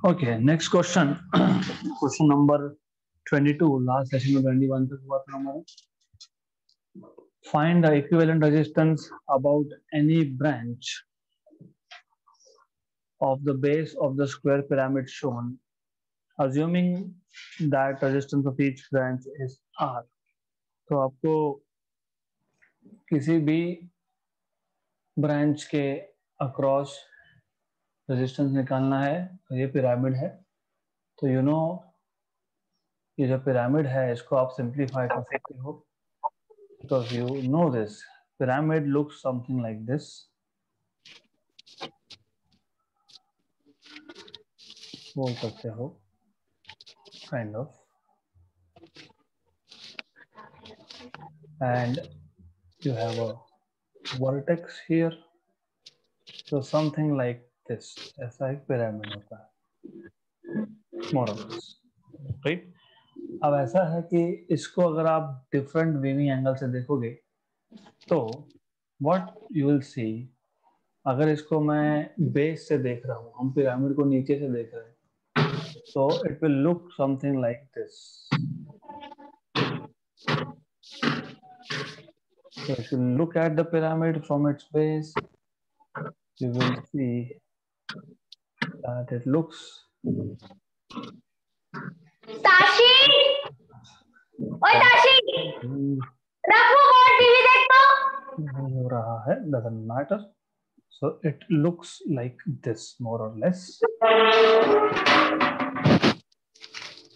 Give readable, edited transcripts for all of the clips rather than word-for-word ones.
Okay, next question. Question number 22. Last session में 21 तक हुआ था हमारा. Find the equivalent resistance about any branch of the base of the square pyramid shown, assuming that resistance of each branch is R. तो आपको किसी भी branch के अक्रॉस रेजिस्टेंस निकालना है. तो ये पिरामिड है. तो यू नो ये जो पिरामिड है इसको आप सिंप्लीफाई कर सकते हो. Because you know this pyramid looks something like this. बोल सकते हो kind of, and you have a vertex here, so something like this. ऐसा एक पिरामिड होता है more or less, right? अब ऐसा है कि इसको अगर आप डिफरेंट व्यूइंग एंगल से देखोगे तो what you will see, अगर इसको मैं बेस से देख रहा हूँ, हम पिरामिड को नीचे से देख रहे हैं, so it will look something like this. So if you look at the pyramid from its base, you will see that it looks. Tashi, ओए ताशी, रखो बोर्ड टीवी देखो. नहीं हो रहा है, doesn't matter. So it looks like this more or less.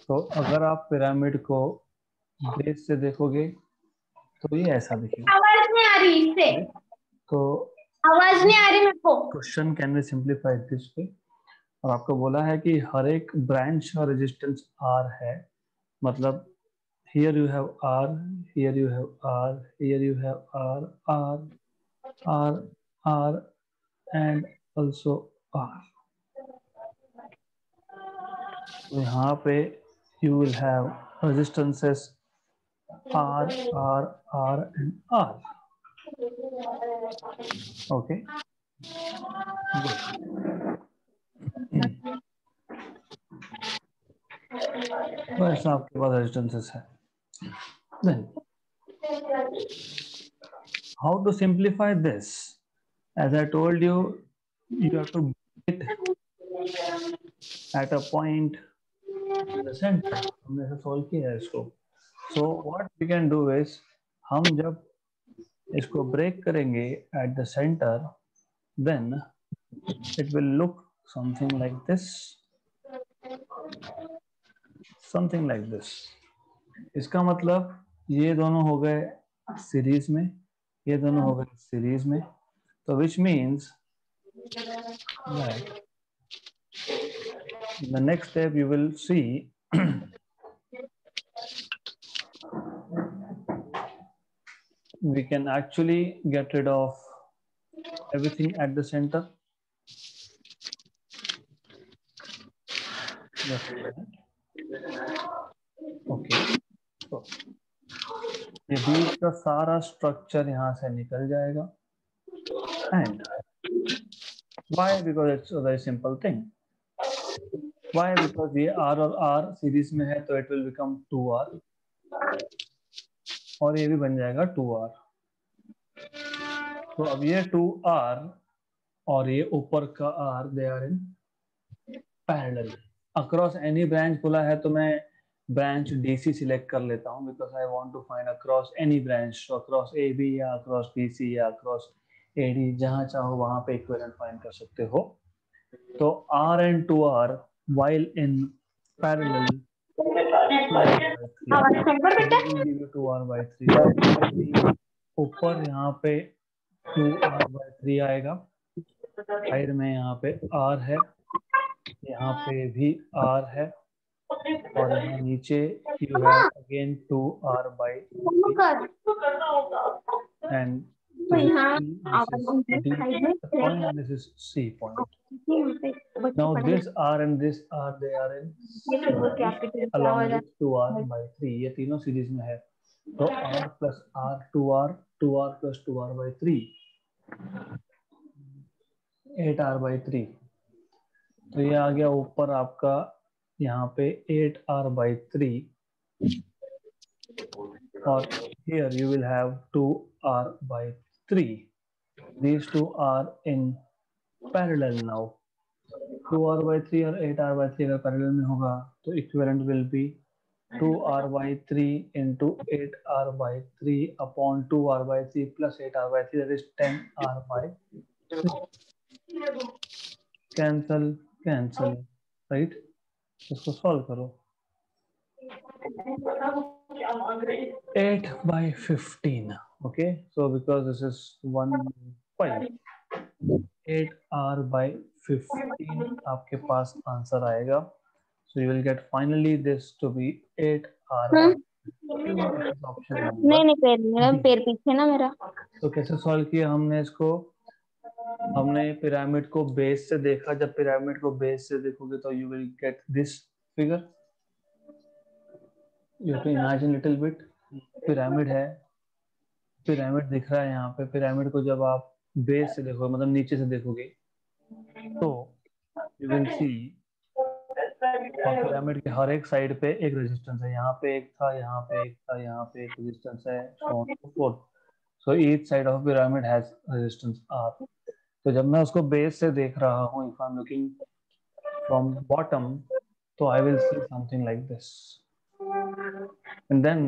तो अगर आप पिरामिड को बेस से देखोगे तो ये ऐसा दिखेगा. आवाज नहीं आ रही इससे. तो आवाज नहीं आ रही मेरे को. Question can be simplified this way. और आपको बोला है कि हर एक ब्रांच का रेजिस्टेंस R है. मतलब here you have R, here you have R, here you have R, R, R, R, and also R. तो यहाँ पे you will have resistances R, R, R, and R. Okay. तो ऐसा आपके पास resistances है. Then how to simplify this? As I told you, you have to get at a point in the center. हमने ऐसा solve किया है इसको. So what we can do is, हम जब इसको ब्रेक करेंगे at the center, then it will look something like this. Something like this. इसका मतलब ये दोनों हो गए सीरीज में, ये दोनों हो गए सीरीज में. तो which means that in the next step you will see we can actually get rid of everything at the center. Okay. So ये बीच का सारा स्ट्रक्चर यहाँ से निकल जाएगा. And why? Because it's a very simple thing. Why? Because ये R और R series में है तो it will become 2R और ये भी बन जाएगा 2R. तो अब ये 2R और ये ऊपर का R they are in parallel. Across any branch बोला है तो मैं branch DC सिलेक्ट कर लेता हूँ because I want to find across any branch. So across AB या across BC या across AD, जहाँ चाहो वहाँ पे इक्विवेलेंट फाइंड कर सकते हो. तो R and 2R while in parallel 2R by 3. ऊपर यहाँ पे 2R by 3 आएगा. साइड में यहाँ पे R है, यहाँ पे भी R है, और यहाँ नीचे you have again 2R by 3. And this is C point. Now this R and this R they are in along with 2R by 3. ये तीनों सीरीज में है. तो R plus R 2R, 2R plus 2R by 3, 8R by 3. तो ये आ गया ऊपर आपका यहाँ पे 8R/3 और here you will have 2R/3. These two are in parallel now. 2R/3 और 8R/3 अगर पैरेलल में होगा तो equivalent will B 2R/3 into 8R/3 upon 2R/3 plus 8R/3, that is 10R/3. Cancel cancel, right? इसको solve करो। 8/15. Okay, so because this is 1/5, 8R/15 आपके पास answer आएगा। So you will get finally this to be 8R/15. Option नहीं मेरा पैर पीछे ना मेरा। तो कैसे सॉल्व किया हमने इसको? हमने पिरामिड को बेस से देखा। जब पिरामिड को बेस से देखोगे तो you will get this figure. You have to imagine little bit. Pyramid है, पिरामिड दिख रहा है यहाँ पे। पिरामिड को जब आप बेस से देखोगे, मतलब नीचे से देखोगे, तो यू विल सी पिरामिड के हर एक साइड पे एक रेजिस्टेंस है। यहाँ पे एक था, यहाँ पे एक था, यहाँ पे एक रेजिस्टेंस है, so on so forth. So each side of pyramid has resistance R. तो जब मैं उसको बेस से देख रहा हूँ, if I'm looking from bottom, तो I will see something like this. And then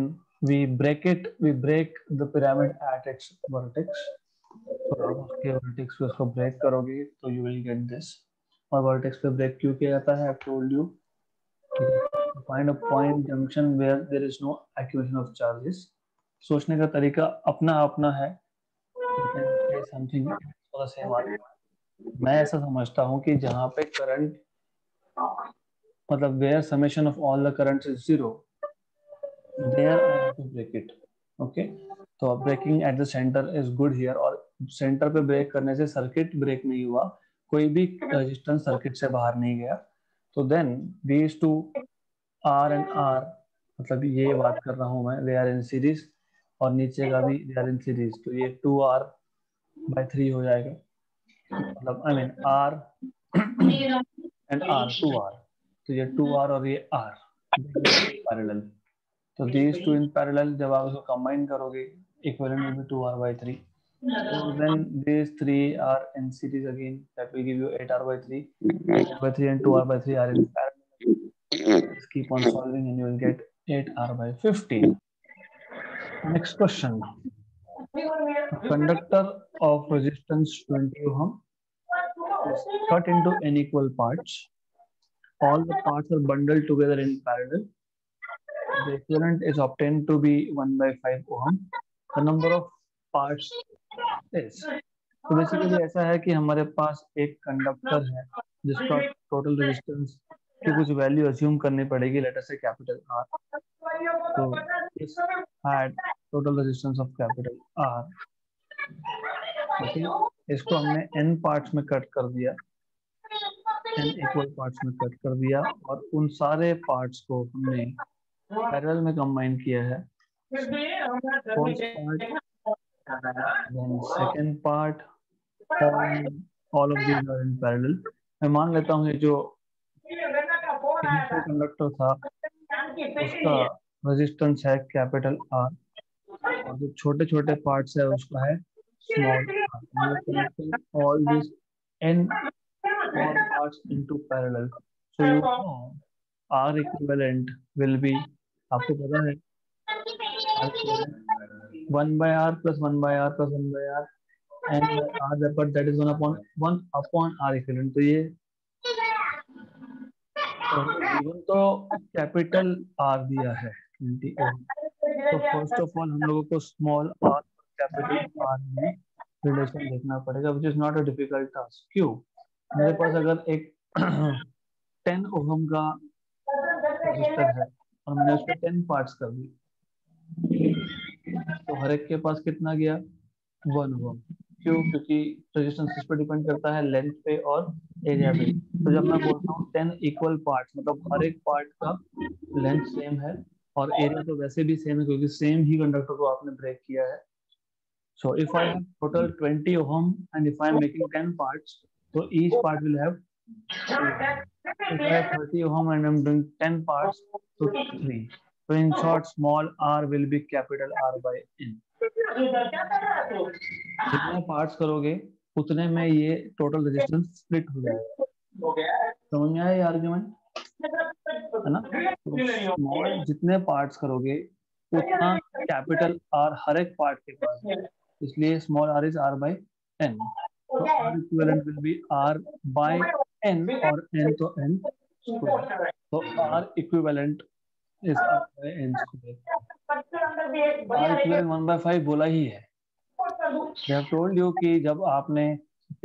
we break the pyramid at its vertex. तो आप उसके vertex पे उसको break करोगे तो you will get this. और vertex पे break क्यों किया जाता है? I've told you. Find a point junction where there is no accumulation of charges. सोचने का तरीका अपना अपना है। मैं ऐसा समझता हूँ कि जहाँ पे करंट, मतलब where summation of all the currents is 0, there I have to break it. Okay, तो breaking at the center is good here. और सेंटर पे ब्रेक करने से सर्किट ब्रेक नहीं हुआ, कोई भी रेजिस्टेंस सर्किट से बाहर नहीं गया। तो then these two R and R, मतलब ये बात कर रहा हूँ मैं, they are in series, और नीचे का भी they are in series, तो ये 2R/3 हो जाएगा। मतलब I mean R and R, 2R, तो ये 2R और ये R पैरेलल। तो these two in parallel, जब आप उसको कंबाइन करोगे, equivalent will be 2R/3. So then these three are in series again, that will give you 8R/3. 8R/3 and 2R/3 are in parallel. Just keep on solving and you will get 8R/15. Next question. A conductor of resistance 20 ohm is cut into n equal parts. All the parts are bundled together in parallel. The equivalent is obtained to be 1/5 ohm. The number of parts is. तो basically ऐसा है कि हमारे पास एक conductor है जिसका total resistance की कुछ वैल्यू अज्यूम करनी पड़ेगी, लेट अस से कैपिटल R. तो इस had total resistance of capital R. Okay, इसको हमने n पार्ट्स में कट कर दिया, n इक्वल पार्ट्स में कट कर दिया, और उन सारे पार्ट्स को हमने पैरेलल में कंबाइन किया है। First part, then second part, all of these are in parallel. मैं मान लेता हूँ ये जो इनिशियल कंडक्टर था उसका रेजिस्टेंस है कैपिटल R, और जो छोटे छोटे पार्ट्स है उसका है small r. Connecting all these n small parts into parallel, so you know R equivalent will be, आपको पता है, 1/R plus 1/R plus 1/R and R, but that is 1 upon R equivalent. तो ये given तो capital R दिया है 20 ओम। तो first of all हम लोगों को स्मॉल r और कैपिटल R में रिलेशन देखना पड़ेगा, which is not a difficult task. क्यों? मेरे पास अगर एक 10 ओम का रजिस्टर है और मैंने उसके 10 पार्ट्स कर दिए, तो हर एक के पास कितना गया? 1 ओम। क्यों? क्योंकि रेजिस्टेंस किस पर डिपेंड करता है? लेंथ पे और एरिया पे। तो जब मैं बोलता हूँ 10 इक्वल पार्ट्स, मतलब हर एक पार्ट का लेंथ सेम है और एरिया तो वैसे भी सेम है क्योंकि सेम ही कंडक्टर को आपने ब्रेक किया है। So if I have total 20 ohm and if I am making 10 parts, so each part will have If I have 30 ohm and I'm doing 10 parts, so 3. So in short, small r will be capital R by N. जितने parts करोगे उतने में ये total resistance split हो जाएगा। समझ में आया ये आर्गुमेंट, है ना? तो स्मॉल जितने पार्ट्स करोगे उतना कैपिटल आर हर एक पार्ट के पास है, इसलिए small R is R by N. तो R equivalent will be R by N, और एन तो एन स्क्वायर, तो R equivalent is R by N square. R equivalent 1/5 बोला ही है। They have told you कि जब आपने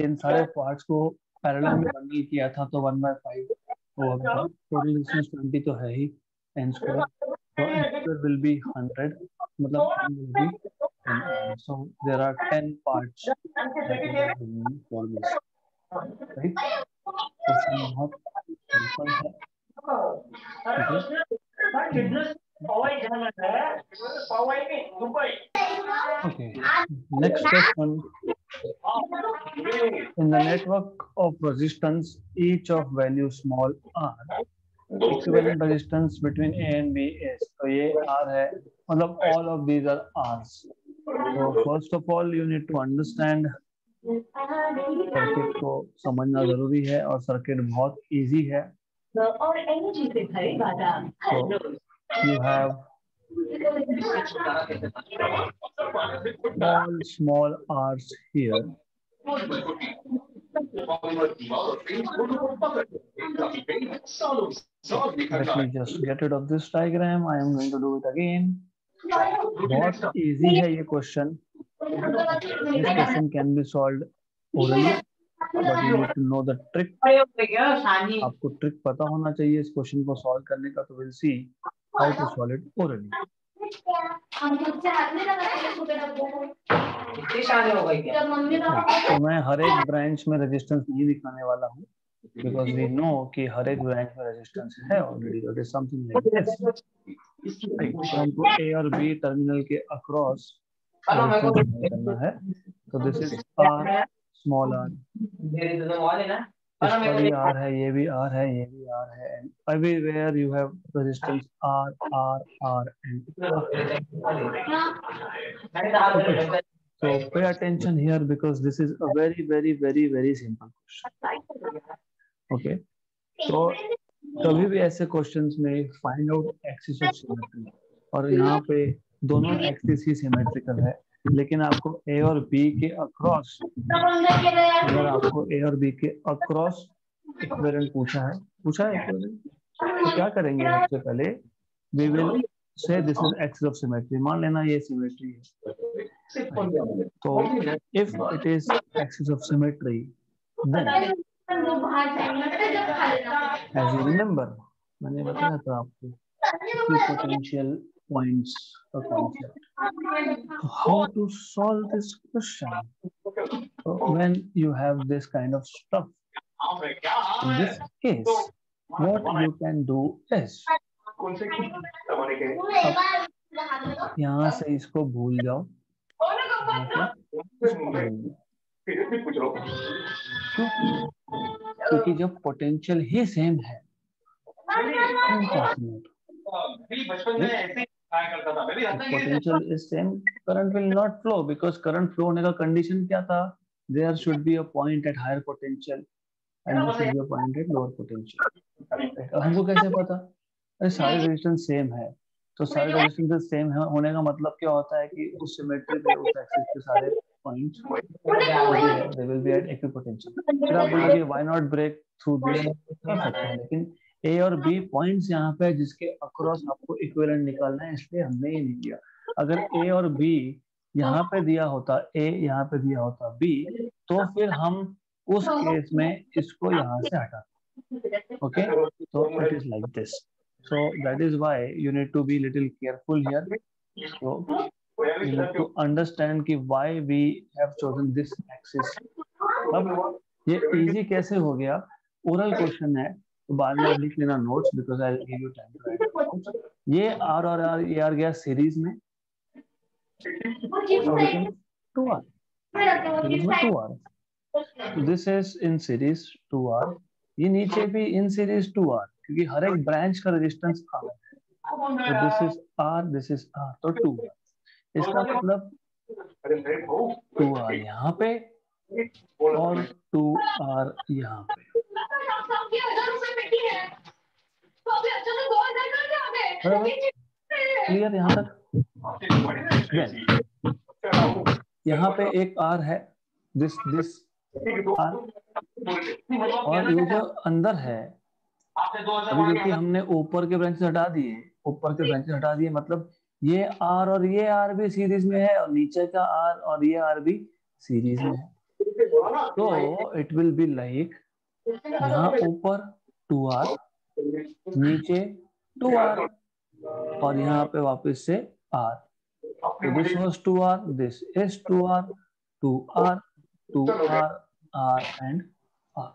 इन सारे पार्ट्स को पैरेलल में बंडल किया था तो 1/5 हुआ था। टोटल डिस्टेंस 20 तो है ही, n स्क्वायर, तो n स्क्वायर will be 100, मतलब n will be 10. So there are 10 parts that we are doing for this, right? Question बहुत सिंपल है, okay? Next question. In the network of resistance, each of value small r, equivalent resistance between A and B is. तो ये R है, मतलब all of these are R's. So first of all, you need to understand circuit को समझना जरूरी है, और circuit बहुत इजी है। So you have all small r's here. Let me just get rid of this diagram. I am going to do it again. बहुत easy है ये question. This question can be solved orally, but you need to know the trick. आपको trick पता होना चाहिए इस question को solve करने का, तो we'll see how to solve it orally. तो मैं हर एक ब्रांच में रेजिस्टेंस नहीं दिखाने वाला हूँ, because we know कि हर एक ब्रांच में रेजिस्टेंस है already. That is something like this. तो हमको A और B टर्मिनल के अक्रॉस करना है, तो this is R, small r, इसका भी R है, ये भी R है, ये भी R है, and everywhere you have resistance R, R, R and R. So pay attention here, because this is a very, very, very, very simple question. Okay, so कभी भी ऐसे क्वेश्चंस में find out axis of symmetry, और यहाँ पे दोनों axis ही symmetrical है, लेकिन आपको A और B के अक्रॉस, अगर आपको A और B के अक्रॉस इक्विवेलेंट पूछा है इक्विवेलेंट, तो क्या करेंगे? सबसे पहले we will say this is axis of symmetry. मान लेना ये सिमेट्री है, तो if it is axis of symmetry, then as you remember, मैंने बताया था आपको potential points का concept. So how to solve this question? So when you have this kind of stuff, in this case, what you can do is, यहाँ से इसको भूल जाओ, क्योंकि जब पोटेंशियल ही सेम है, potential is same, current will not flow, because current flow होने का कंडीशन क्या था? There should be a point at higher potential and there should be a point at lower potential. हमको कैसे पता? अरे सारे रेजिस्टेंस सेम है, तो सारे रेजिस्टेंस सेम होने का मतलब क्या होता है कि उस सिमेट्री पे, उस एक्सिस पे सारे points they will be at equipotential. फिर आप बोलोगे why not break through this, कर सकते हैं, लेकिन A और B पॉइंट्स यहाँ पे जिसके अक्रॉस आपको इक्विवेलेंट निकालना है, इसलिए हमने ये नहीं किया। अगर A और B यहाँ पे दिया होता, A यहाँ पे दिया होता B, तो फिर हम उस केस में इसको यहाँ से हटाते। ओके, तो it is like this. So that is why you need to be little careful here. So you need to understand कि why we have chosen this axis. अब ये easy कैसे हो गया? ओरल क्वेश्चन है, तो बाद में लिख लेना notes, because I will give you time to write notes. ये R और R, ये R गया सीरीज में, 2R, सीरीज में 2R. This is in series 2R. ये नीचे भी इन सीरीज 2R, क्योंकि हर एक ब्रांच का रेजिस्टेंस R है, तो दिस इज R, तो 2R। इसका मतलब 2R यहाँ पे और 2R यहाँ पे। क्लियर यहाँ तक? यहाँ पे एक R है, दिस R, और ये जो अंदर है, अभी क्योंकि हमने ऊपर के ब्रांचेस हटा दिए, मतलब ये R और ये R भी सीरीज में है, और नीचे का R और ये R भी सीरीज में है। तो इट विल बी लाइक, यहाँ ऊपर 2R, नीचे 2R, और यहाँ पे वापस से R। So this was 2R, this is 2R, 2R, 2R, R and R.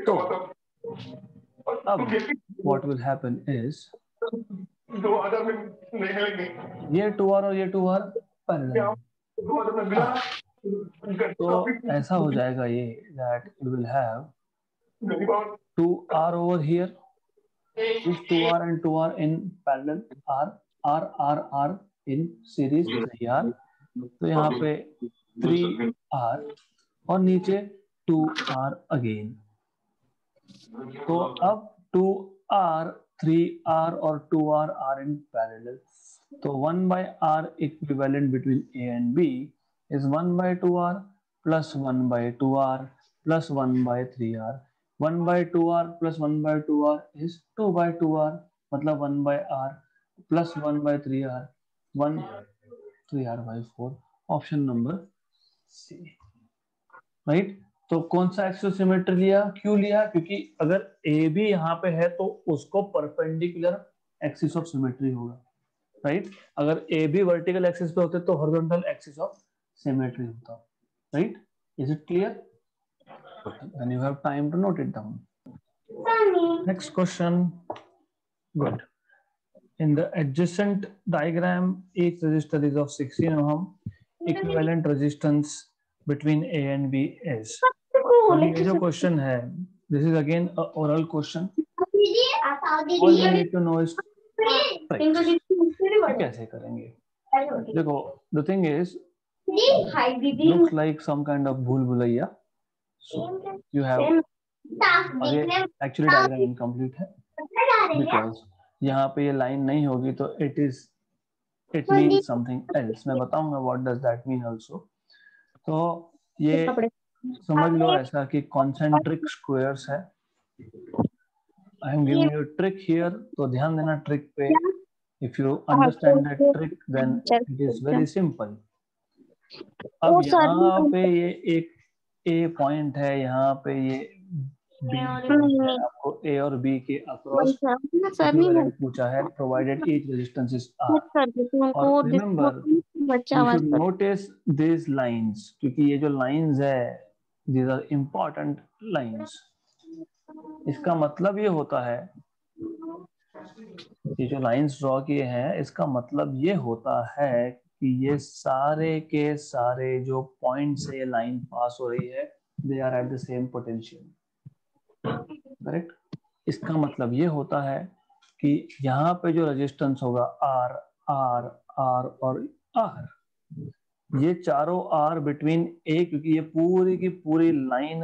तो अब what will happen is, ये 2R और ये 2R पैरेलल, तो ऐसा हो जाएगा ये, that you will have 2R over here, is 2R and 2R in parallel, R in series 3R, तो यहाँ पे 3R और नीचे 2R again। तो अब 2R, 3R और 2R are in parallel, तो 1/R equivalent between A and B is 1/2R plus 1/2R plus 1/3R। 1/2R plus 1/2R is 2/2R, मतलब 1/R plus 1/3R, 1 3R/4, option number C, right. तो कौन सा axis symmetry लिया, क्यों लिया? क्योंकि अगर ए भी यहाँ पे है तो उसको परपेंडिकुलर एक्सिस ऑफ सिमेट्री होगा, राइट। अगर ए भी वर्टिकल एक्सिस पे होते तो हॉरिजॉन्टल एक्सिस ऑफ सिमेट्री होता, right. Is it clear? Then you have time to note it down. Next question. Good. In the adjacent diagram, each resistor is of 16 ohm. Equivalent resistance between A and B is. ये जो question है, this is again a oral question. All you need to know is कैसे करेंगे? देखो, the thing is, looks like some kind of भूल Bhulaiyaa. So you have, actually diagram incomplete है, because यहाँ पे ये line नहीं होगी तो it means something else. मैं बताऊंगा what does that mean also. तो ये समझ लो ऐसा कि concentric squares है. I am giving you a trick here, तो ध्यान देना trick पे. If you understand that trick, then it is very simple. अब यहाँ पे ये एक A पॉइंट है, यहाँ पे ये B है, आपको A और B के अक्रॉस इक्विवेलेंट पूछा है, provided each resistance is R। और remember, you should notice this lines, क्योंकि ये जो लाइंस है, दीज आर इंपॉर्टेंट लाइंस। इसका मतलब ये होता है, ये जो लाइंस ड्रॉ किए हैं, इसका मतलब ये होता है कि ये सारे के सारे जो पॉइंट से लाइन पास हो रही है, they are at the same potential, correct. इसका मतलब ये होता है कि यहाँ पे जो रेजिस्टेंस होगा R, R, R और R, ये चारों R बिटवीन A, क्योंकि ये पूरी की पूरी लाइन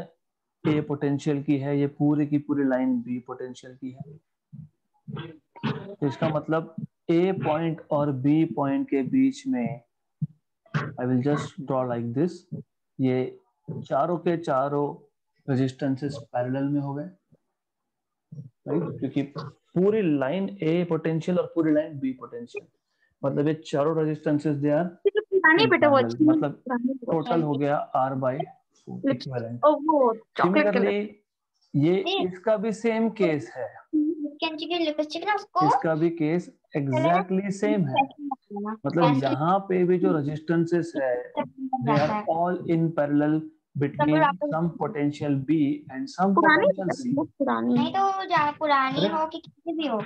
A पोटेंशियल की है, ये पूरी की पूरी लाइन B पोटेंशियल की है। तो इसका मतलब A पॉइंट और B पॉइंट के बीच में, I will just draw like this, ये चारों के चारों रेजिस्टेंसेस पैरेलल में हो गए, राइट, क्योंकि पूरी लाइन A पोटेंशियल और पूरी लाइन B पोटेंशियल, मतलब ये चारों रेजिस्टेंसेस दे आर, मतलब टोटल हो गया R/4 इक्विवेलेंट। सिमिलरली ये इसका भी सेम केस है, इसका भी केस एग्जैक्टली सेम है, मतलब यहाँ पे भी जो रेजिस्टेंसेस है, they are all in parallel between some potential B and some potential C। नहीं तो पुरानी हो कि किसी भी हो,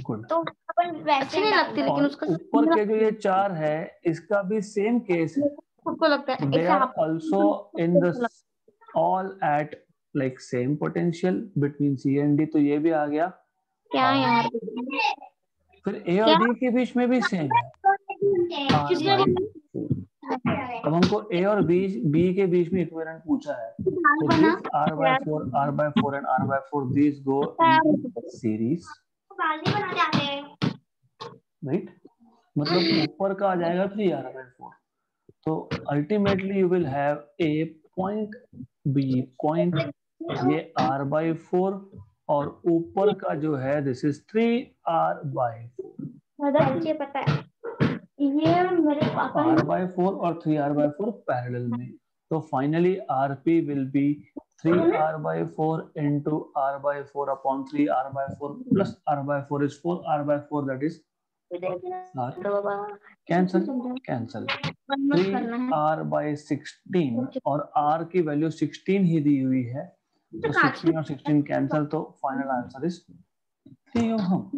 गुड, तो अपन वैसे नहीं लगती, लेकिन उसका ऊपर के जो ये चार है, इसका भी सेम केस है, खुद को लगता है they are also in the all at like same potential between C and D, तो ये भी आ गया। क्या यार फिर A और D के बीच में भी सेम है R/2। अब हमको A और B के बीच में इक्विवेलेंट पूछा है, तो this R/4 and R/4 these go in series, right? मतलब ऊपर का आ जाएगा 3R/4। तो ultimately you will have A point, B point, ये R/4 और ऊपर का जो है दिस इज 3R/4। मुझे पता है ये मेरे पापा R/4 और 3R/4 पैरेलल में, तो finally RP will be 3R/4 into R/4 upon 3R/4 plus R/4 is 4R/4, that is R। Cancel 3R/16 और R की वैल्यू 16 ही दी हुई है, तो 16 और 16 कैंसल, तो फाइनल आंसर इज 3 ओहम।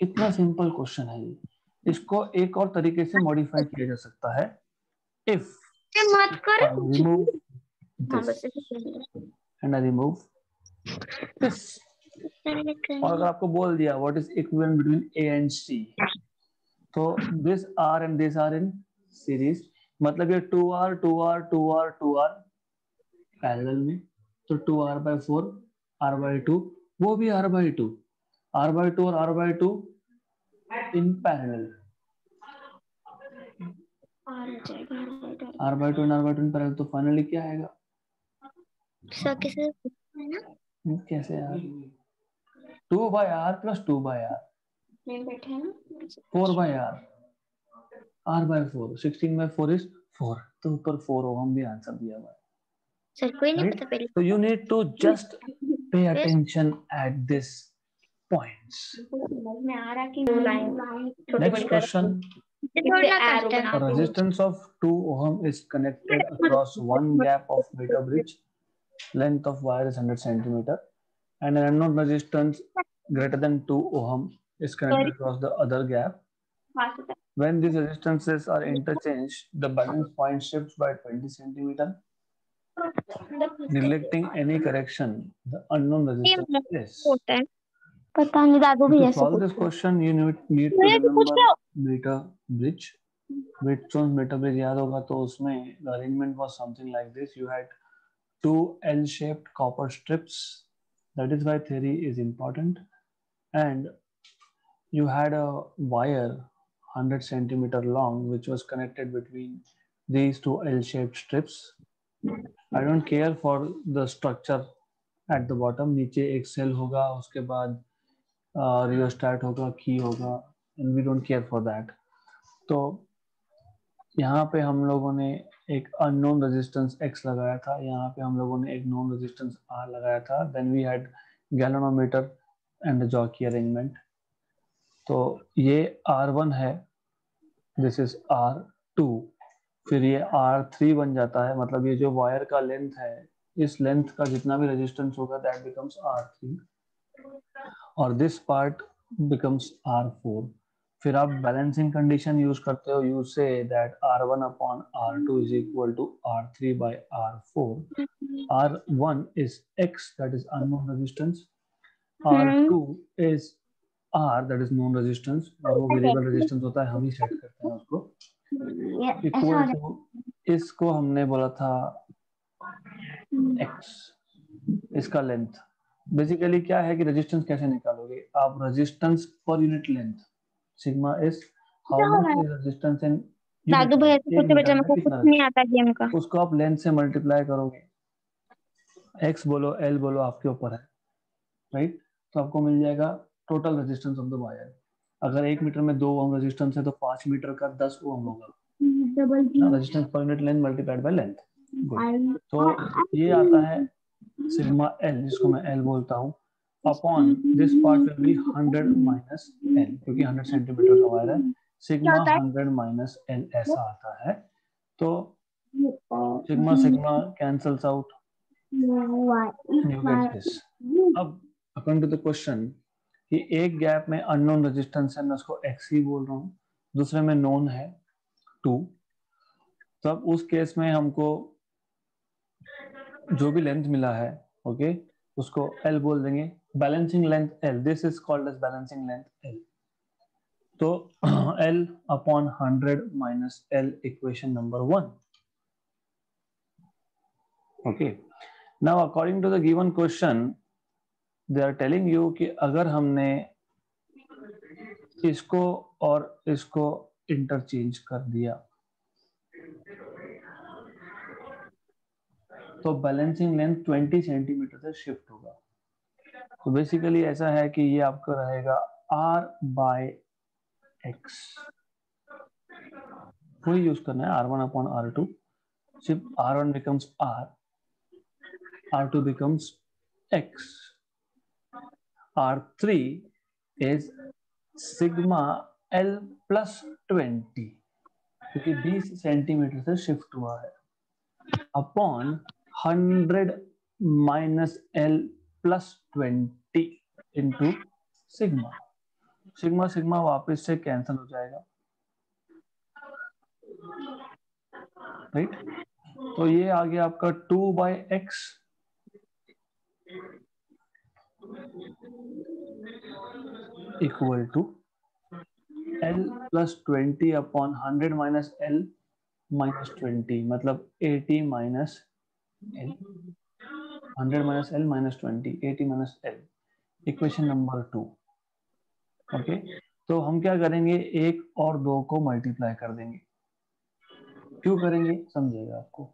कितना सिंपल क्वेश्चन है ये। इसको एक और तरीके से मॉडिफाई किया जा सकता है, इफ मत कर remove this and I remove this, और अगर आपको बोल दिया what is equivalent between A and C, तो this R and this R in series, मतलब ये 2R 2R 2R 2R parallel में, तो 2R/4 R/2, वो भी R/2, R/2 और R/2 in parallel, R/2 and R/2 in parallel, तो finally क्या आएगा? कैसे यार? 2/R plus 2/R 4/R, R/4, 16/4 is 4, तो ऊपर 4 ओहम भी आंसर दिया हुआ है। सर कोई नहीं Right? पता पहले, So you need to just pay attention at this points. में आ रहा कि line Next question. A resistance of 2 ohm is connected across one gap of meter bridge. Length of wire is 100 centimeter, and an unknown resistance greater than 2 ohm is connected across the other gap. When these resistances are interchanged, the balance point shifts by 20 centimeter. Neglecting any correction, the unknown resistance is. पता नहीं, दादू भी To ऐसे solve this question, you need to remember meter bridge. Whitstone's meter bridge याद होगा, तो उसमें the arrangement was something like this. You had two L-shaped copper strips. That is why theory is important. And you had a wire 100 centimeter long, which was connected between these two L-shaped strips. I don't care for the structure at the bottom. नीचे एक cell होगा, उसके बाद rheostat होगा, की होगा, and we don't care for that. तो यहाँ पे हम लोगों ने एक अननोन रेजिस्टेंस X लगाया था, यहाँ पे हम लोगों ने एक नोन रेजिस्टेंस R लगाया था, then we had galvanometer and jockey arrangement. तो ये R1 है, दिस इज R2, फिर ये R3 बन जाता है, मतलब ये जो वायर का लेंथ है, इस लेंथ का जितना भी रेजिस्टेंस होगा दैट बिकम्स R3, और दिस पार्ट बिकम्स R4। फिर आप बैलेंसिंग कंडीशन यूज करते हो, you say that R1 upon R2 is equal to R3 by R4. R1 is X, that is unknown resistance. R2 is R, that is known resistance, और वो variable resistance होता है, हम ही set करते हैं उसको। इक्वल टू, इसको हमने बोला था X, इसका लेंथ। बेसिकली क्या है कि रेजिस्टेंस कैसे निकालोगे आप? रेजिस्टेंस पर unit length, sigma is how much is resistance in दादू भैया से छोटे बच्चे को कुछ नहीं आता गेम का, उसको आप लेंथ से मल्टीप्लाई करोगे, X बोलो L बोलो, आपके ऊपर है, राइट? तो आपको मिल जाएगा total resistance of the wire. अगर 1 मीटर में 2 ओम रेजिस्टेंस है तो 5 मीटर का 10 ओम होगा, रेजिस्टेंस पर unit length multiplied by length. Good, तो ये आता है सिग्मा L, जिसको मैं L बोलता हूँ, upon this part will be 100 minus L, क्योंकि 100 सेंटीमीटर का वायर है, सिग्मा 100 माइनस L ऐसा आता है। तो sigma sigma cancels out, you get this. अब अकॉर्डिंग टू द क्वेश्चन कि एक गैप में अननोन रेजिस्टेंस है, मैं उसको X ही बोल रहा हूँ, दूसरे में नोन है 2, तो अब उस केस में हमको जो भी लेंथ मिला है ओके उसको L बोल देंगे, balancing length L, this is called as balancing length L। तो L upon 100 minus L equation number 1। Okay, now according to the given question they are telling you कि अगर हमने इसको और इसको इंटरचेंज कर दिया तो बैलेंसिंग लेंथ 20 सेंटीमीटर से शिफ्ट होगा। तो बेसिकली ऐसा है कि ये आपका रहेगा R बाय एक्स, वही यूज करना है R1 अपॉन R2, सिर्फ R1 becomes R, R2 becomes X, R3 is sigma L plus 20 क्योंकि 20 सेंटीमीटर से शिफ्ट हुआ है, upon 100 minus L plus 20 into sigma. Sigma sigma वापस से कैंसिल हो जाएगा, राइट। तो ये आ गया आपका 2 by x equal to L plus 20 upon 100 minus L minus 20, मतलब 80 minus L, 100 minus L minus 20, 80 minus L, equation number 2। Okay, तो हम क्या करेंगे, एक और दो को मल्टीप्लाई कर देंगे। क्यों करेंगे समझेगा आपको।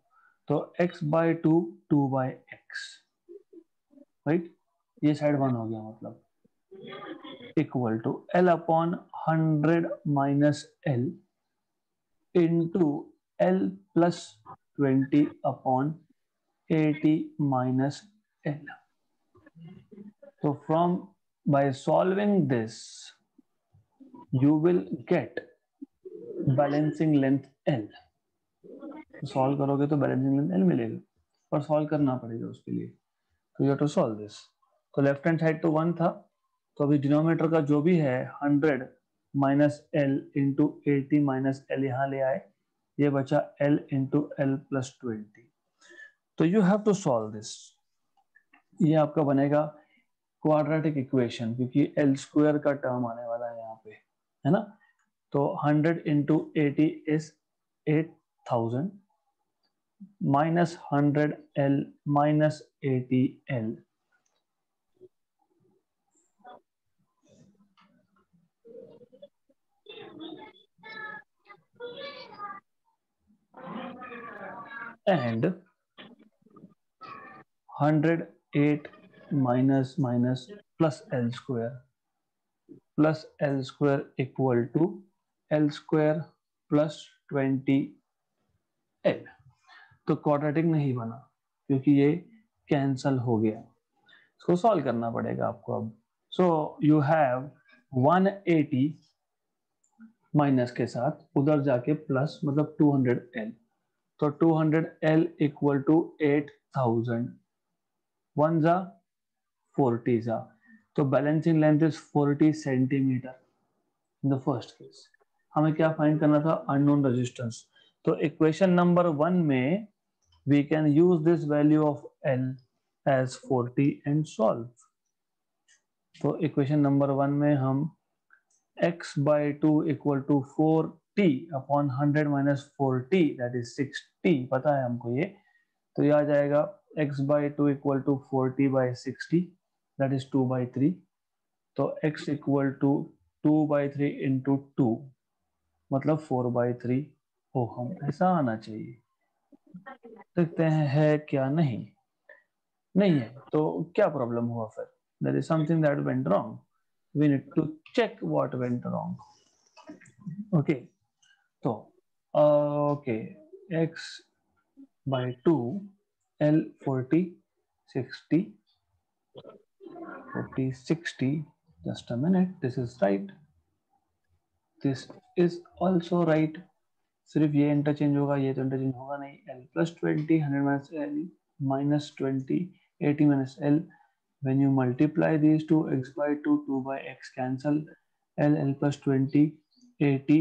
तो x by 2 2 by x, right, ये साइड 1 हो गया, मतलब equal to L upon 100 minus L into L plus 20 upon 80 minus L। तो from by solving this you will get balancing length L। Solve करोगे तो बैलेंसिंग लेंथ L मिलेगा, पर solve करना पड़ेगा उसके लिए। तो you have to solve this. तो लेफ्ट हैंड साइड तो 1 था, तो अभी डिनोमिनेटर का जो भी है 100 minus L into 80 minus L यहाँ ले आए, ये बचा L इंटू L प्लस 20। तो you have to solve this. ये आपका बनेगा क्वाड्रेटिक इक्वेशन, क्योंकि L स्क्वायर का टर्म आने वाला है यहाँ पे, है ना। तो 100 into 80 is 8000 minus 100 L minus 80 L, and 108 minus minus plus L square equal to L square plus 20 L। तो क्वाड्रेटिक नहीं बना क्योंकि ये कैंसल हो गया, इसको सॉल्व करना पड़ेगा आपको अब। सो यू हैव 180 माइनस के साथ उधर जाके प्लस, मतलब 200L, तो 200L इक्वल टू 8000, 1 जा 40 जा, तो balancing length is 40 centimetre in the first case. हमें क्या फाइंड करना था, अननोन रेजिस्टेंस। तो इक्वेशन नंबर 1 में we can use this value of L as 40 and solve. तो इक्वेशन नंबर 1 में हम x by 2 equal to 4t upon 100 minus 4t that is 60, पता है हमको ये, तो ये आ जाएगा x by 2 equal to 4t by 60 that is 2 by 3। तो x equal to 2 by 3 into 2 मतलब 4 बाई 3 ओहम, ऐसा आना चाहिए। देखते हैं है क्या, नहीं नहीं है, तो क्या प्रॉब्लम हुआ फिर, there is something that went wrong, we need to check what went wrong. Okay, तो okay, x by 2 L 40 60 40 60, just a minute, this is right, this is also right। सिर्फ ये इंटरचेंज होगा, ये तो इंटरचेंज होगा नहीं। L plus 20 100 minus L minus 20 80 minus L, when you multiply these two, x by 2 2 by x cancel, L plus 20 80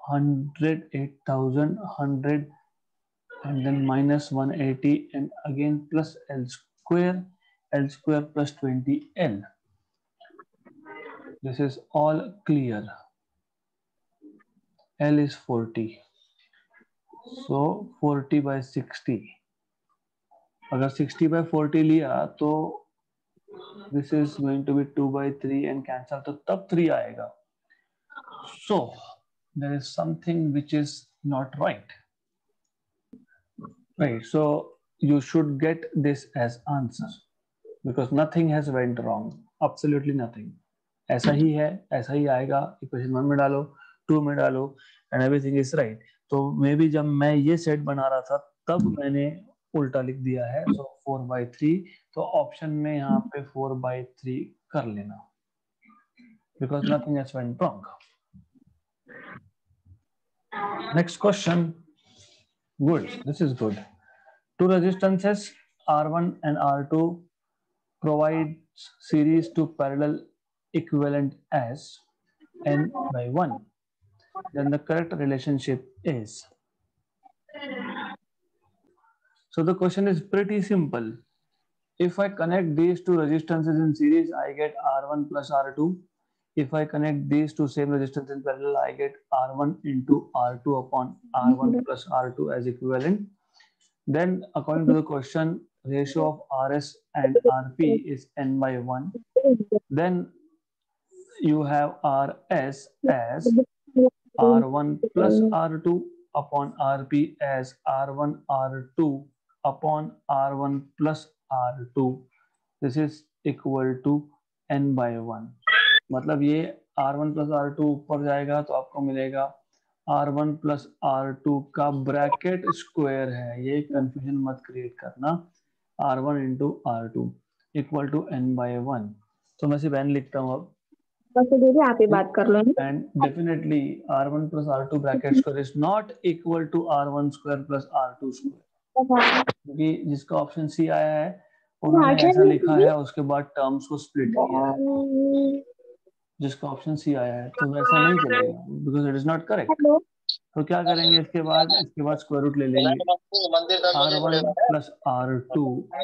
100 8000 100 and then minus 180 and again plus L square plus 20L. This is all clear. L is 40. So 40 by 60. अगर 60 by 40 लिया तो this is going to be 2 by 3 and cancel, तो तब 3 आएगा. So there is something which is not right. Right. So you should get this as answer because nothing has went wrong. Absolutely nothing. ऐसा ही है, ऐसा ही आएगा. Equation 1 में डालो, 2 में डालो and everything is right. तो मे बी जब मैं ये सेट बना रहा था तब मैंने उल्टा लिख दिया है. So 4/3. तो ऑप्शन में यहाँ पे 4/3 कर लेना because nothing has went wrong. Next question. Good. This is good. Two resistances R1 and R2 provide series to parallel equivalent as n by 1. Then the correct relationship is. So the question is pretty simple. If I connect these two resistances in series, I get R1 plus R2. If I connect these two same resistance in parallel, I get R1 into R2 upon R1 plus R2 as equivalent. Then according to the question, ratio of RS and RP is n by 1. Then you have RS as R1 plus R2 upon RP as R1 R2 upon R1 plus R2. This is equal to n by 1. मतलब ये R1 plus R2 ऊपर जाएगा तो आपको मिलेगा R1 plus R2 का bracket square है. ये कंफ्यूजन मत क्रिएट करना. R1 into R2 equal to n by 1. तो मैं सिर्फ n लिखता हूँ अब. दीदी आप ही बात कर लो. And definitely R1 plus R2 bracket square is not equal to R1 square plus R2 square. क्योंकि जिसका ऑप्शन सी आया है उन्होंने ऐसा लिखा है, उसके बाद टर्म्स को स्प्लिट किया है. जिसका ऑप्शन सी आया है तो वैसा नहीं चलेगा because it is not correct. तो क्या करेंगे इसके बाद स्क्वायर रूट ले लेंगे. R1 plus R2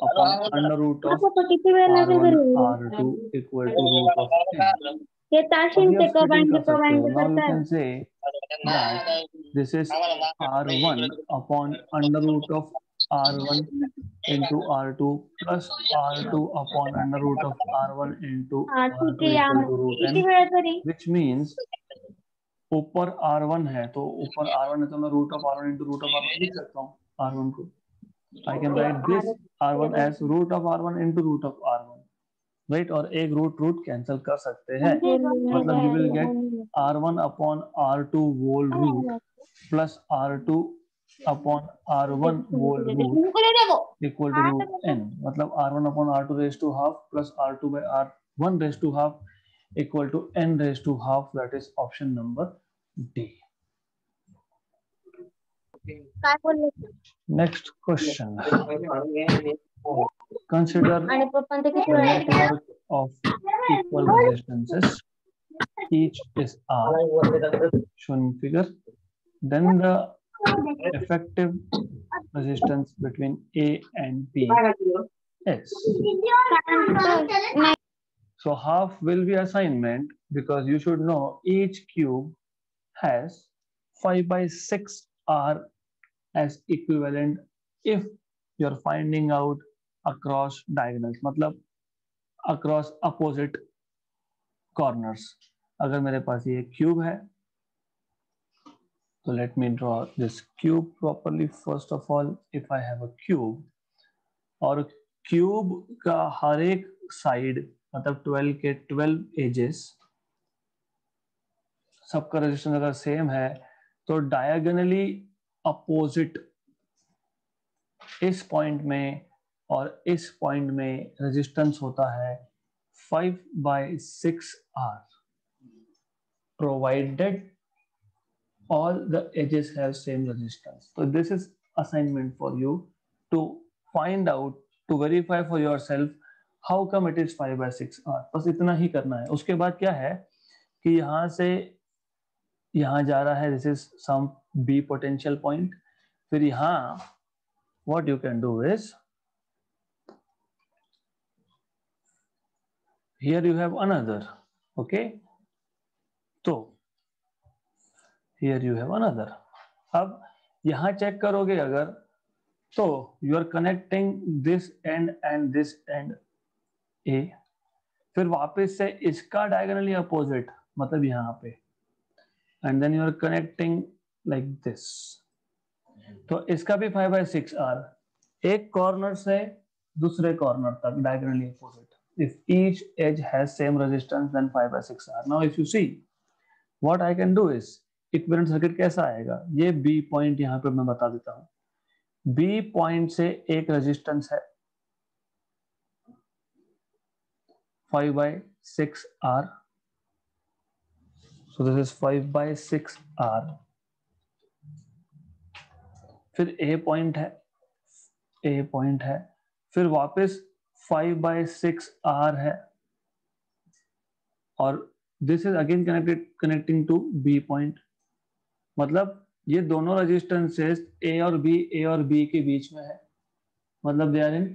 upon under root of R1 R2 equal to root of n. ये ताशिन से कबाइन कर सकते हो. Now you करता है. can say that this is R1 upon under root of R1 into R2 plus R2 upon under root of R1 into R2 equal to root n, which means ऊपर R1 है तो ऊपर R1 है तो मैं root of R1 into root of R1 लिख सकता हूँ. R1 को I can write this R1 as root of R1 into root of R1. Right. और एक रूट कैंसिल कर सकते हैं. मतलब you will get R1 upon R2 whole root plus R2 upon R1 whole root equal to root n. मतलब R1 upon R2 raise to half plus R2 by R1 raise to half equal to n raise to half. That is option number D. Next question. Consider the network of equal resistances. Each is R, shown in figure. Then the effective resistance between A and B is. So half will be assignment because you should know each cube has 5/6 R as equivalent if you're finding out across diagonals, मतलब across opposite corners. अगर मेरे पास ये cube है तो let me draw this cube properly. First of all, if I have a cube और cube का हर एक side मतलब 12 के 12 एजेस सबका रेजिस्टेंस अगर सेम है तो डायगोनली अपोजिट इस पॉइंट में और इस पॉइंट में रेजिस्टेंस होता है 5/6 R provided all the edges have same resistance. So this is assignment for you to find out, to verify for yourself how come it is 5/6 R. बस इतना ही करना है. उसके बाद क्या है कि यहाँ से यहाँ जा रहा है, this is some B potential point. फिर यहाँ what you can do is, here you have another, okay, तो here you have another. अब यहां चेक करोगे अगर, तो you are connecting this end and this end A, फिर वापस से इसका diagonally opposite, मतलब यहाँ पे, and then you are connecting like this. तो इसका भी 5/6R, एक कॉर्नर से दूसरे कॉर्नर तक diagonally opposite. If each edge has same resistance, then 5/6R. Now if you see, what I can do is, equivalent circuit कैसा आएगा, ये B पॉइंट यहाँ पे मैं बता देता हूँ. B पॉइंट से एक रेजिस्टेंस है 5/6R. So this is 5/6R. फिर A पॉइंट है, फिर वापस 5/6R है, और this is again connecting to B point. मतलब ये दोनों रेजिस्टेंसेस A और B के बीच में है, मतलब they are in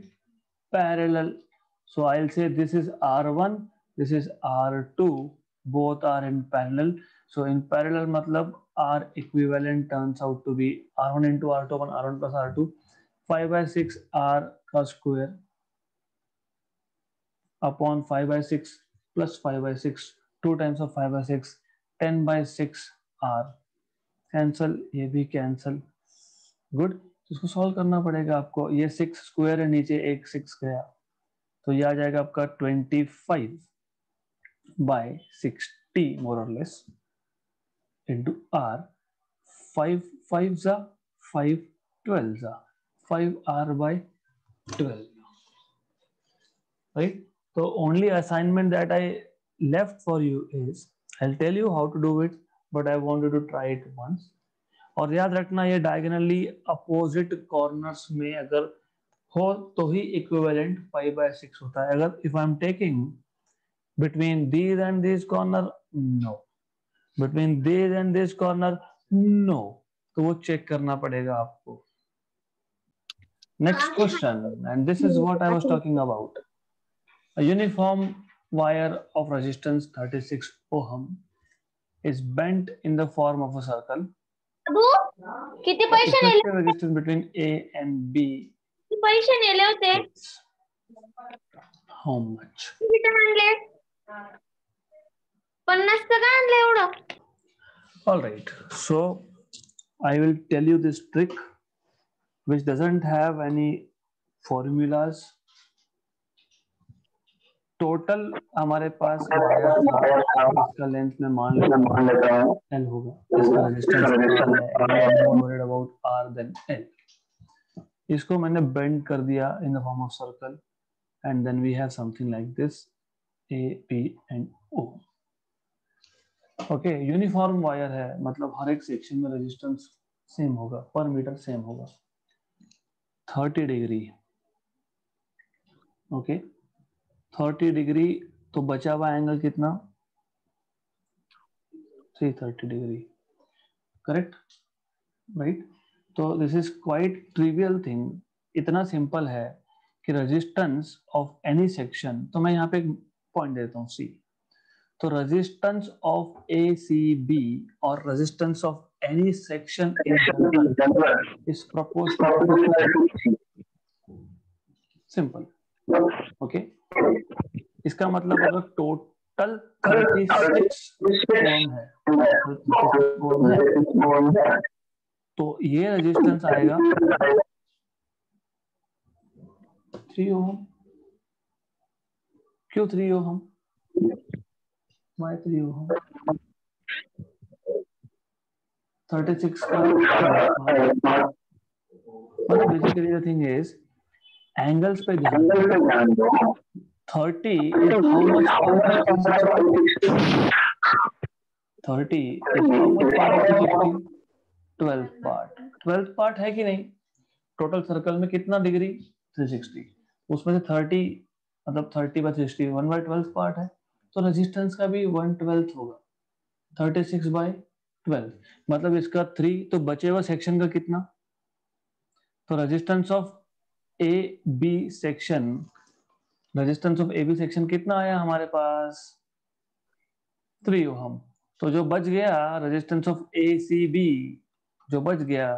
parallel. So I'll say this is R1, this is R2, both are in parallel. So in parallel मतलब R equivalent turns out to be R1 into R2 upon R1 plus R2, 5/6R का square upon 5/6 plus 5/6, 2 times of 5/6, 10/6R. Cancel, ये भी cancel. Good. इसको solve करना पड़ेगा आपको. ये 6 square है, नीचे एक 6 गया, तो ये आ जाएगा आपका 25/60 मोर और less into R. 5 5 5 12 5R/12, right? So only assignment that I left for you is, I'll tell you how to do it, but I wanted to try it once. और याद रखना, ये डायगोनली अपोजिट कॉर्नर्स में अगर हो तो ही equivalent 5/6 होता है. अगर if I am taking between these and this corner, no. Between these and this corner, no. तो वो चेक करना पड़ेगा आपको. Next question, and this is what I was talking about. A uniform wire of resistance 36 ohm is bent in the form of a circle. Abu किती पैसे नेले? Effective resistance between A and B. किती पैसे नेले होते? How much? किती आणले? 50 का आणले एवढं? All right. So I will tell you this trick, which doesn't have any formulas. Total हमारे पास वायर था, इसका लेंथ में मान लेता हूं L होगा, इसका रेजिस्टेंस R है, more worried about R than L. इसको मैंने बेंड कर दिया in the form of circle, and then we have something like this, A, P and O. Okay, uniform wire है, मतलब हर एक सेक्शन में रेजिस्टेंस सेम होगा, पर मीटर सेम होगा. 30 डिग्री, ओके, 30 डिग्री, तो बचा हुआ एंगल कितना? 330 डिग्री, करेक्ट, राइट. तो this is quite trivial thing. इतना सिंपल है कि रेजिस्टेंस ऑफ एनी सेक्शन, तो मैं यहाँ पे एक पॉइंट देता हूँ C. तो रेजिस्टेंस ऑफ ACB और resistance of any section in general is proportional to C. Simple, okay. इसका मतलब अगर टोटल 36 ओम है, तो ये रेजिस्टेंस आएगा 3 ओम. क्यों 3 ओम? Why 3 ओम? 36 का मतलब basically the thing is, angles पे ध्यान दो. 30 is how much part of 360? 30 is how much part of 360? 12th part. 12th part है कि नहीं? टोटल सर्कल में कितना डिग्री? 360. उसमें से 30 मतलब 30/360 1/12 पार्ट है, तो रेजिस्टेंस का भी 1/12 होगा, 36/12. मतलब इसका 3, तो बचे हुआ सेक्शन का कितना? तो resistance of A B section, resistance of A B section कितना आया हमारे पास 3 ओहम। तो जो बच गया resistance of A C B, जो बच गया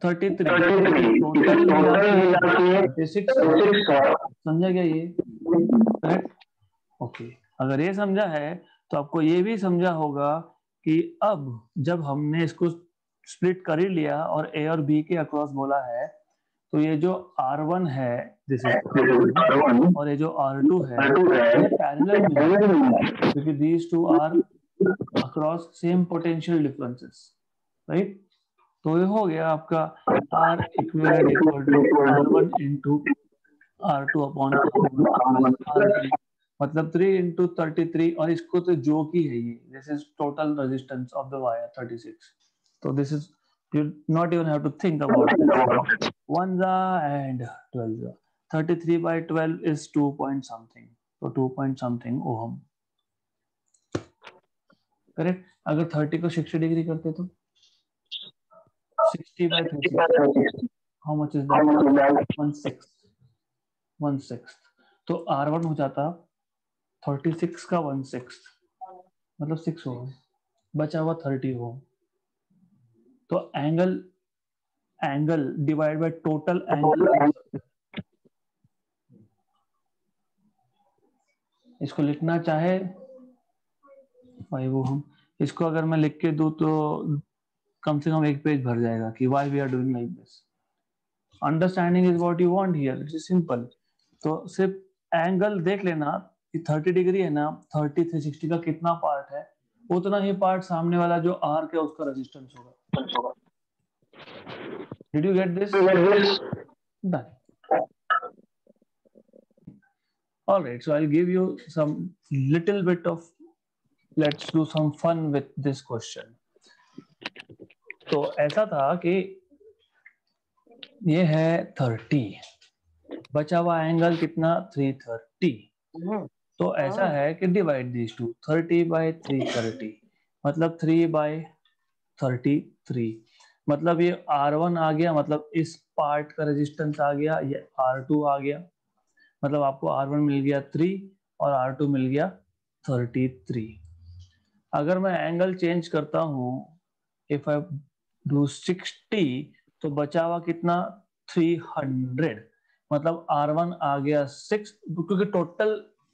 33, टोटल मिला के 36। समझा गया ये? करेक्ट। ओके, अगर ये समझा है तो आपको ये भी समझा होगा कि अब जब हमने इसको स्प्लिट कर ही लिया और ए और बी के अक्रॉस बोला है, तो ये जो R1 है दिस इज R1 और ये जो R2 है ये पैरेलल में है, क्योंकि these two are across same potential differences, right? तो ये हो गया आपका R equivalent equal to R1 into R2 upon R3, मतलब 3 इंटू 33, और इसको तो जो की है ये, this is total resistance of the wire 36। तो this is, you not even have to think about this. 1 and 12, 33 by 12 is 2 point something, so 2 point something ohm, correct. अगर 30 को 60 डिग्री करते तो 60 by 30, how much is that? 1/6, 1/6। तो R1 हो जाता 36 का 1/6, मतलब 6 ओम, बचा हुआ 30 ओम। तो angle divide by total angle, इसको लिखना चाहे 5 ओम, इसको अगर मैं लिख के दूं तो कम से कम एक पेज भर जाएगा कि why we are doing like this. Understanding is what you want here, it is simple. तो सिर्फ एंगल देख लेना कि 30 डिग्री है ना, 30 360 का कितना पार्ट है, उतना ही पार्ट सामने वाला जो आर्क है उसका रेजिस्टेंस होगा। Did you get this? Done. All right, so I'll give you some little bit of, let's do some fun with this question. तो ऐसा था कि ये है 30, बचा हुआ एंगल कितना 330। तो ऐसा है कि डिवाइड दिस टू 30 by 330, मतलब 3 by 33, मतलब ये R1 आ गया, मतलब इस पार्ट का रेजिस्टेंस आ गया, ये R2 आ गया, मतलब आपको R1 मिल गया 3 और R2 मिल गया 33। अगर मैं एंगल चेंज करता हूं, इफ आई डू 60, तो बचा हुआ कितना 300, मतलब R1 आ गया 6, क्योंकि टोटल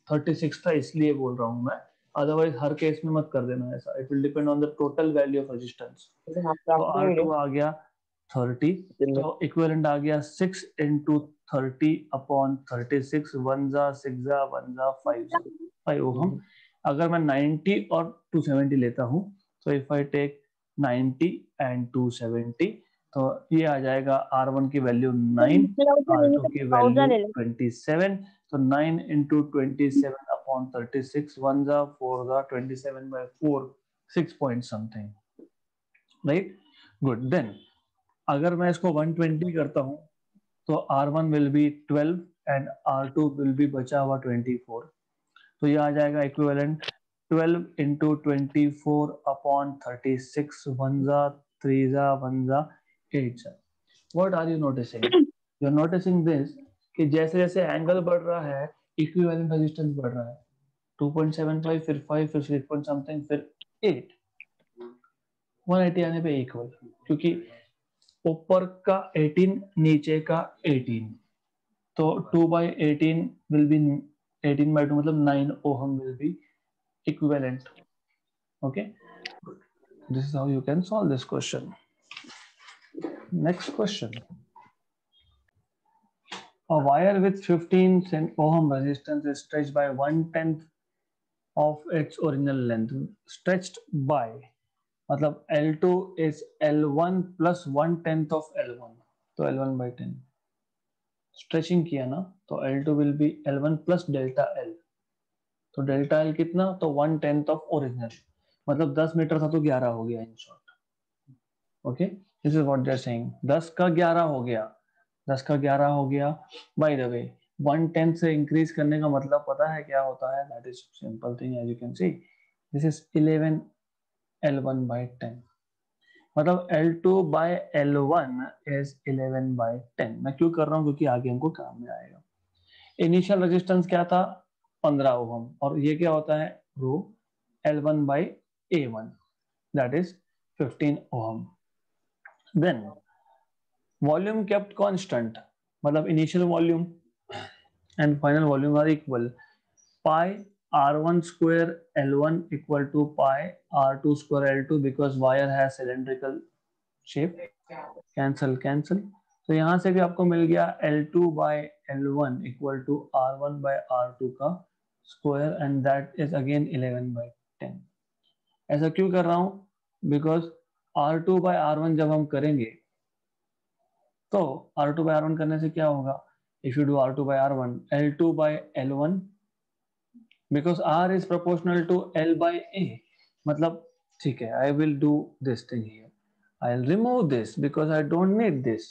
36 था इसलिए बोल रहा हूं मैं, अदरवाइज हर केस में मत कर देना ऐसा, it will depend on the total value of resistance. तो R2 आ गया 30, तो इक्विवेलेंट आ गया 6 into 30 upon 36, 1 जा 6 जा 1 जा 5 ओम। अगर मैं 90 और 270 लेता हूं, तो इफ आई टेक 90 and 270, तो ये आ जाएगा R1 की वैल्यू 9, R2 की वैल्यू 27, तो 9 into 27 upon 36, 1 जा 4 जा 27 by 4, 6 point something, राइट? गुड। देन अगर मैं इसको 120 करता हूं, तो R1 will be 12 and R2 will be बचा हुआ 24, तो ये आ जाएगा इक्विवेलेंट 12 into 24 upon 36, 1 जा 3 जा 1 जा 8 जा। What are you noticing? You are noticing this कि जैसे जैसे एंगल बढ़ रहा है इक्विवेलेंट रेजिस्टेंस बढ़ रहा है, 2.75, फिर 5, फिर 6 point something, फिर 8, 180 आने पे इक्वल, क्योंकि ऊपर का 18 नीचे का 18, तो 2 by 18 will be 18 by 2, मतलब 9 ohm will be equivalent. Okay, this is how you can solve this question. Next question. A wire with 15 ohm resistance is stretched by 1/10 of its original length. Stretched by मतलब L2 is L1 plus 1/10 of L1, तो L1 by 10 stretching किया ना, तो L2 will be L1 plus delta L, तो delta L कितना, तो 1/10 of original, मतलब 10 metre था तो 11 हो गया in short. Okay, this is what they are saying, 10 का 11 हो गया, 10 का 11 हो गया। बाय द वे 1/10 से इंक्रीज करने का मतलब पता है क्या होता है? That is simple thing, as you can see, this is 11 L1 by 10। मतलब L2 बाय L1 इज 11/10। मैं क्यों कर रहा हूँ, क्योंकि आगे हमको काम में आएगा। इनिशियल रेजिस्टेंस क्या था, 15 ओम, और ये क्या होता है, rho L1 by A1 that is 15 ohm. Then volume kept constant, मतलब initial volume and final volume are equal. Pi R1 square L1 equal to pi R2 square L2 because wire has cylindrical shape. Cancel cancel. तो यहाँ से भी आपको मिल गया L2 by L1 equal to R1 by R2 का square and that is again 11/10. ऐसा क्यों कर रहा हूँ, because R2 by R1 जब हम करेंगे तो R2 by R1 करने से क्या होगा, if you do R2 by R1, L2 by L1 because R is proportional to L by A, मतलब ठीक है, I will do this thing here, I'll remove this because I don't need this।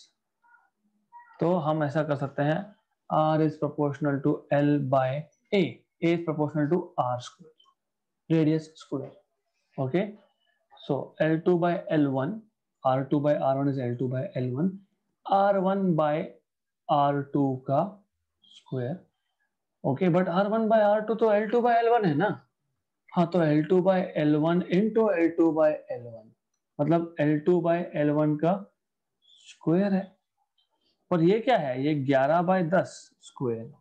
तो हम ऐसा कर सकते हैं, R is proportional to L by A, A is proportional to R square, radius square, okay। So L2 by L1, R2 by R1 is L2 by L1, R1 by R2 का square, okay, but R1 by R2 तो L2 by L1 है ना, हाँ, तो L2 by L1 into L2 by L1 मतलब L2 by L1 का square है, और ये क्या है, ये 11/10 स्क्वायर,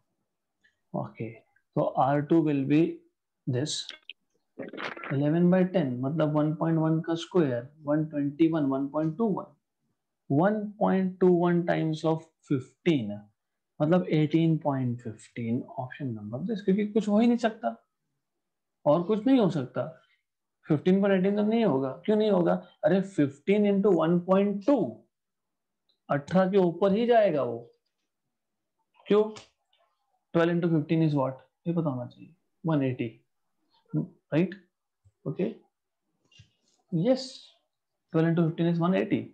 ओके। तो R2 will be this 11/10 मतलब 1.1 का स्क्वायर 121 1.21 1.21 टाइम्स ऑफ 15 मतलब 18.15 ऑप्शन नंबर दिस, क्योंकि कुछ हो ही नहीं सकता और कुछ नहीं हो सकता। 15/18 तो नहीं होगा, क्यों नहीं होगा, अरे 15 इंटू 1.2 18 के ऊपर ही जाएगा वो, क्यों, 12 इंटू 15 इज व्हाट, ये पता होना चाहिए, 180, right, okay, yes, 12 into 15 is 180।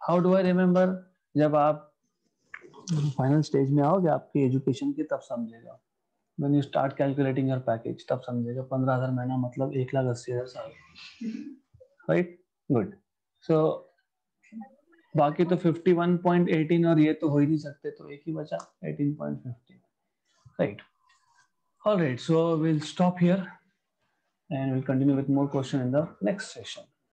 How do I remember, जब आप फाइनल स्टेज में आओगे आपके एजुकेशन के तब समझेगा, when you start calculating your package तब समझेगा, 15,000 महीना मतलब 1,80,000 साल, राइट, गुड। सो बाकी तो 51.18 और ये तो हो ही नहीं सकते, तो एक ही बचा 18.15, right. All right, so we'll stop here and we'll continue with more question in the next session.